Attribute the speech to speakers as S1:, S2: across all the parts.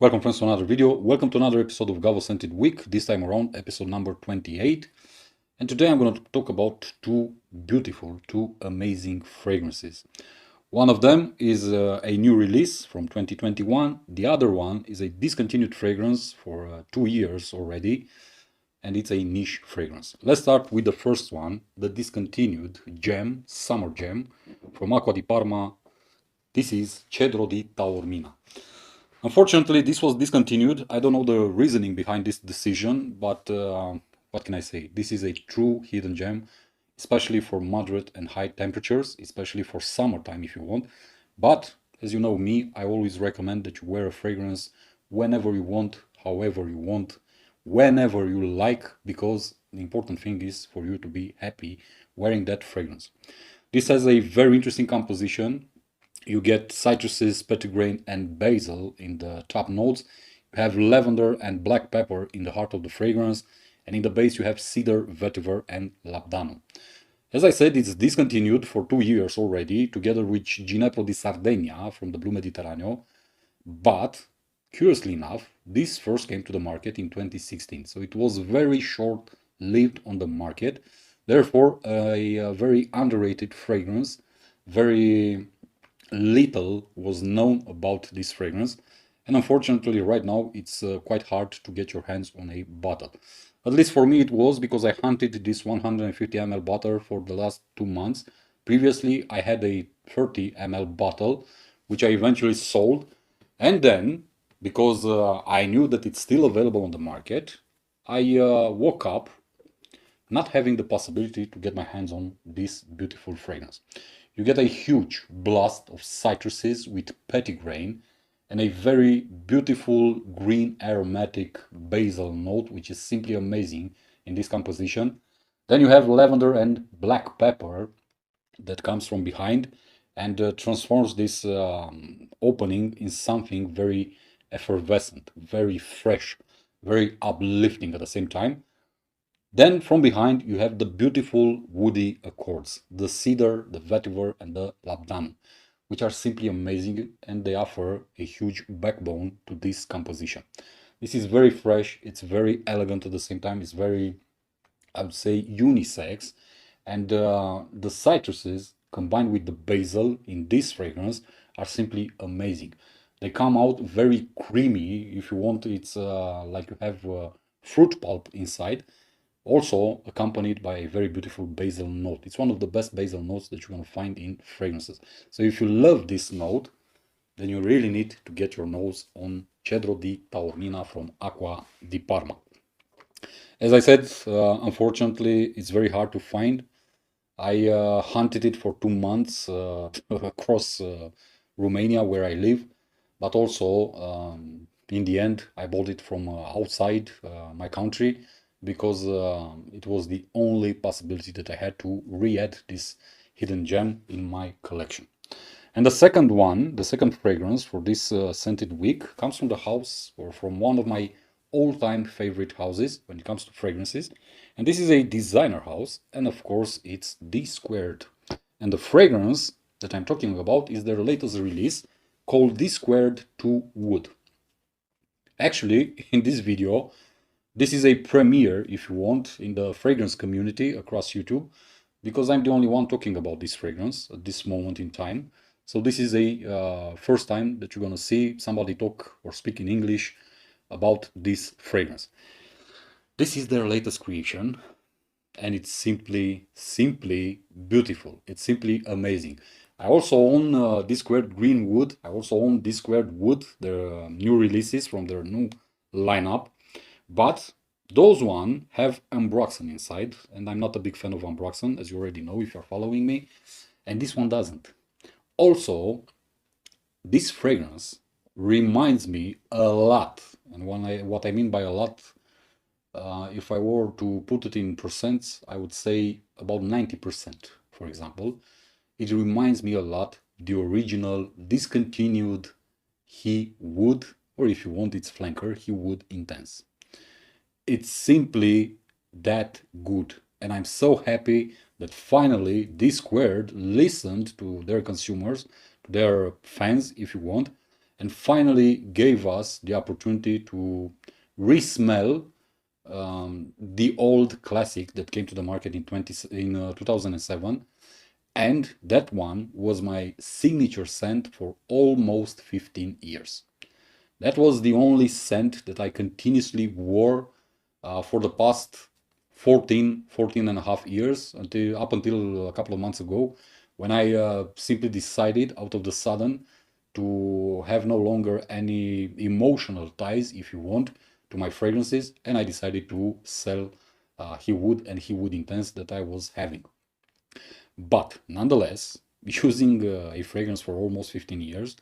S1: Welcome friends to another video. Welcome to another episode of GaVo Scented Week, this time around episode number 28. And today I'm going to talk about two amazing fragrances. One of them is a new release from 2021. The other one is a discontinued fragrance for 2 years already, and it's a niche fragrance. Let's start with the first one, the discontinued gem, summer gem from Acqua di Parma. This is Cedro di Taormina. Unfortunately, this was discontinued. I don't know the reasoning behind this decision, but what can I say? This is a true hidden gem, especially for moderate and high temperatures, especially for summertime if you want. But as you know me, I always recommend that you wear a fragrance whenever you want, however you want, whenever you like, because the important thing is for you to be happy wearing that fragrance. This has a very interesting composition. You get citruses, petitgrain, and basil in the top notes. You have lavender and black pepper in the heart of the fragrance, and in the base you have cedar, vetiver, and labdanum. As I said, it's discontinued for 2 years already, together with Ginepro di Sardegna from the Blue Mediterraneo. But, curiously enough, this first came to the market in 2016, so it was very short-lived on the market. Therefore, a very underrated fragrance, very little was known about this fragrance, and unfortunately right now it's quite hard to get your hands on a bottle. At least for me it was, because I hunted this 150 ml bottle for the last 2 months. Previously I had a 30 ml bottle which I eventually sold, and then because I knew that it's still available on the market, I woke up not having the possibility to get my hands on this beautiful fragrance. You get a huge blast of citruses with petitgrain and a very beautiful green aromatic basil note, which is simply amazing in this composition. Then you have lavender and black pepper that comes from behind and transforms this opening in something very effervescent, very fresh, very uplifting at the same time. Then from behind you have the beautiful woody accords, the cedar, the vetiver, and the labdanum, which are simply amazing, and they offer a huge backbone to this composition. This is very fresh, it's very elegant at the same time, it's very, I would say, unisex, and the citruses combined with the basil in this fragrance are simply amazing. They come out very creamy. If you want, it's like you have fruit pulp inside, also accompanied by a very beautiful basil note. It's one of the best basil notes that you're going to find in fragrances. So if you love this note, then you really need to get your nose on Cedro di Taormina from Acqua di Parma. As I said, unfortunately, it's very hard to find. I hunted it for 2 months across Romania, where I live, but also in the end, I bought it from outside my country, because it was the only possibility that I had to re-add this hidden gem in my collection. And the second one, the second fragrance for this scented week, comes from the house, or from one of my all-time favorite houses when it comes to fragrances. And this is a designer house, and of course it's D Squared. And the fragrance that I'm talking about is their latest release, called D Squared 2 Wood. Actually, in this video, this is a premiere, if you want, in the fragrance community across YouTube, because I'm the only one talking about this fragrance at this moment in time. So this is a first time that you're going to see somebody talk or speak in English about this fragrance. This is their latest creation, and it's simply beautiful. It's simply amazing. I also own D Squared Green Wood. I also own D Squared Wood, their new releases from their new lineup. But those one have ambroxan inside, and I'm not a big fan of ambroxan, as you already know if you're following me, and this one doesn't. Also, this fragrance reminds me a lot, and what I mean by a lot, if I were to put it in percents, I would say about 90%, for example. It reminds me a lot the original discontinued He Wood, or if you want its flanker, He Wood Intense. It's simply that good, and I'm so happy that finally D Squared listened to their consumers, to their fans if you want, and finally gave us the opportunity to re-smell the old classic that came to the market in 2007, and that one was my signature scent for almost 15 years. That was the only scent that I continuously wore for the past 14 and a half years, up until a couple of months ago, when I simply decided out of the sudden to have no longer any emotional ties, if you want, to my fragrances, and I decided to sell He Wood and He Wood Intense that I was having. But nonetheless, using a fragrance for almost 15 years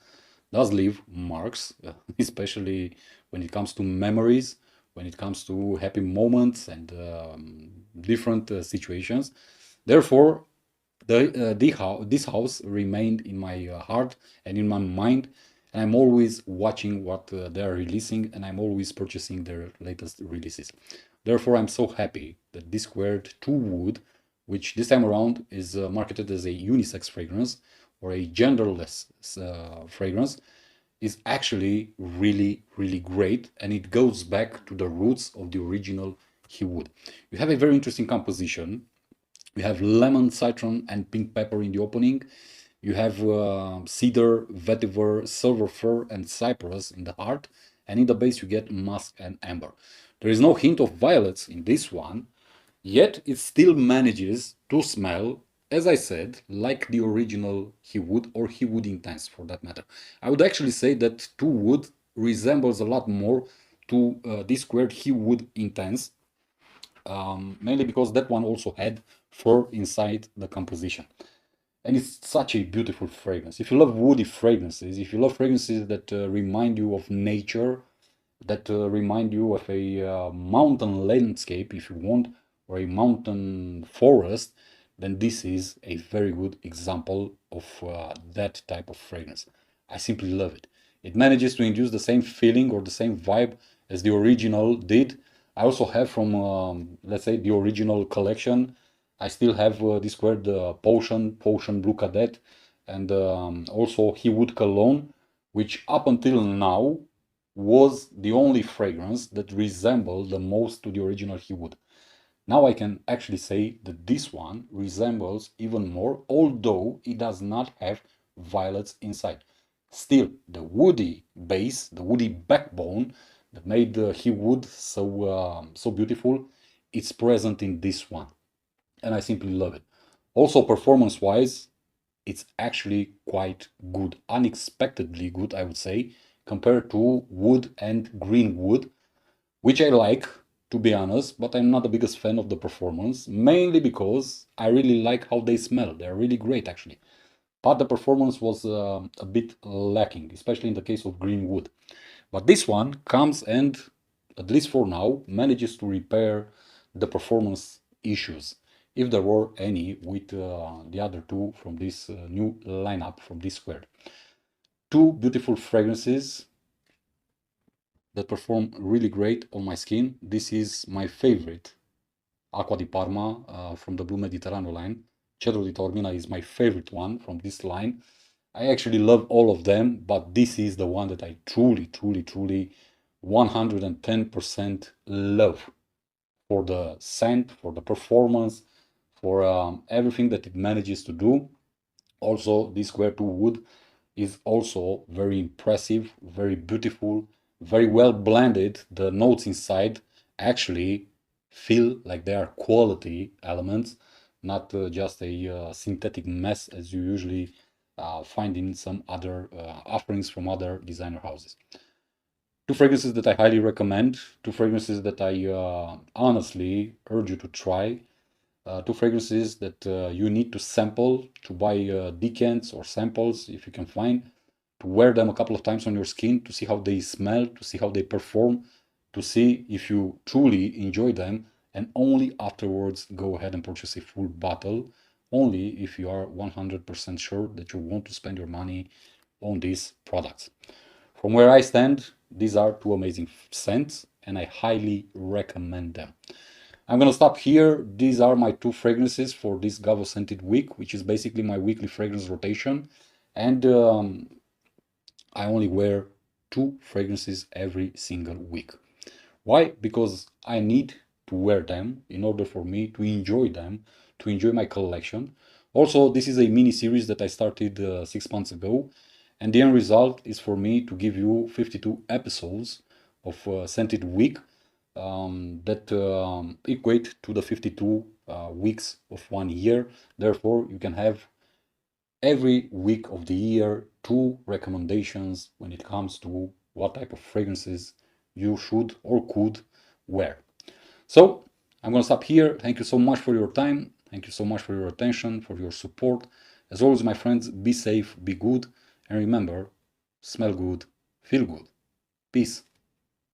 S1: does leave marks, especially when it comes to memories, when it comes to happy moments and different situations. Therefore, this house remained in my heart and in my mind, and I'm always watching what they are releasing, and I'm always purchasing their latest releases. Therefore, I'm so happy that this squared 2 wood, which this time around is marketed as a unisex fragrance or a genderless fragrance, is actually really, really great, and it goes back to the roots of the original He Wood. You have a very interesting composition. You have lemon, citron, and pink pepper in the opening. You have cedar, vetiver, silver fir, and cypress in the heart. And in the base, you get musk and amber. There is no hint of violets in this one, yet it still manages to smell, as I said, like the original He Wood or He Wood Intense for that matter. I would actually say that 2 Wood resembles a lot more to this squared He Wood Intense, mainly because that one also had fur inside the composition. And it's such a beautiful fragrance. If you love woody fragrances, if you love fragrances that remind you of nature, that remind you of a mountain landscape, if you want, or a mountain forest, then this is a very good example of that type of fragrance. I simply love it. It manages to induce the same feeling or the same vibe as the original did. I also have from, let's say, the original collection. I still have this squared Potion Blue Cadet, and also He Wood Cologne, which up until now was the only fragrance that resembled the most to the original He Wood. Now I can actually say that this one resembles even more, although it does not have violets inside. Still, the woody base, the woody backbone that made the He Wood so beautiful, it's present in this one, and I simply love it. Also, performance-wise, it's actually quite good, unexpectedly good, I would say, compared to wood and green wood, which I like, to be honest, but I'm not the biggest fan of the performance, mainly because I really like how they smell. They're really great, actually. But the performance was a bit lacking, especially in the case of green wood. But this one comes and, at least for now, manages to repair the performance issues, if there were any, with the other two from this new lineup from this squared. 2 beautiful fragrances that perform really great on my skin. This is my favorite Acqua di Parma from the Blue Mediterraneo line. Cedro di Taormina is my favorite one from this line. I actually love all of them, but this is the one that I truly 110% love for the scent, for the performance, for everything that it manages to do. Also, this square 2 wood is also very impressive, very beautiful, very well blended. The notes inside actually feel like they are quality elements, not just a synthetic mess as you usually find in some other offerings from other designer houses. 2 fragrances that I highly recommend, 2 fragrances that I honestly urge you to try, 2 fragrances that you need to sample, to buy decants or samples if you can find, to wear them a couple of times on your skin, to see how they smell, to see how they perform, to see if you truly enjoy them, and only afterwards go ahead and purchase a full bottle, only if you are 100% sure that you want to spend your money on these products. From where I stand, these are 2 amazing scents, and I highly recommend them. I'm gonna stop here. These are my 2 fragrances for this GaVo Scented week, which is basically my weekly fragrance rotation. And I only wear 2 fragrances every single week. Why? Because I need to wear them in order for me to enjoy them, to enjoy my collection. Also, this is a mini series that I started 6 months ago, and the end result is for me to give you 52 episodes of Scented Week that equate to the 52 weeks of 1 year. Therefore, you can have every week of the year 2 recommendations when it comes to what type of fragrances you should or could wear. So I'm going to stop here. Thank you so much for your time. Thank you so much for your attention, for your support. As always, my friends, be safe, be good, and remember, smell good, feel good. Peace.